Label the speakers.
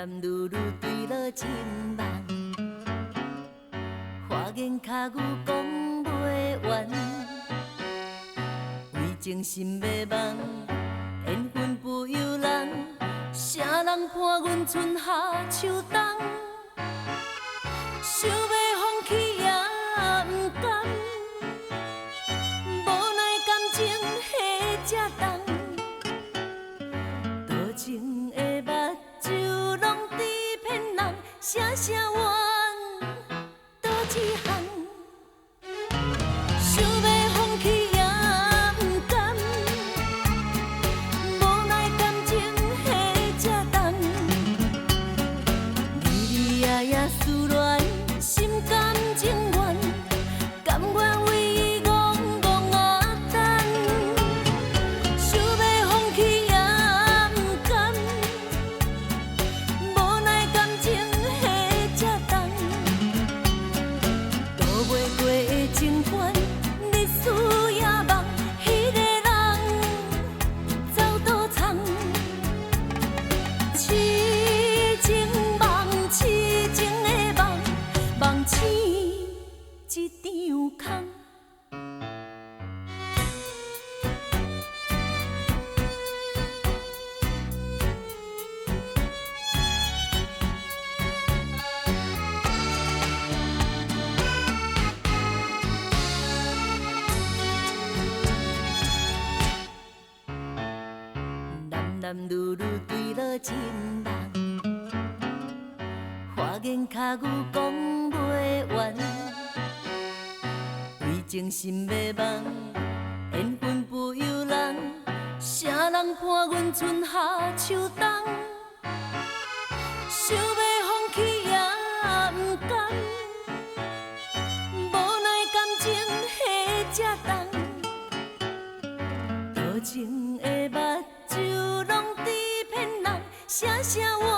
Speaker 1: 男女女对落情梦，花言巧语讲袂完，为情心迷茫，缘分不由人，啥人伴阮春夏秋冬，想要放弃也不甘，无奈感情下这重。多情的目睭拢在骗人，声声怨，多一项。想要放弃也不甘，无奈感情下这重。日日夜夜思恋，心甘情愿，甘愿为伊戆戆啊等。想要放弃也不甘，无奈感情下这重。渡袂过的情关，日思夜梦，迄个人走倒藏。痴情梦，痴情的梦，梦醒一场空。男男女女对落情梦，花言巧语讲袂完，为情心迷茫，缘分不由人，啥人伴阮春夏秋冬，想要放弃也不甘，无奈感情下这重。多情的目睭拢在骗人，声声怨。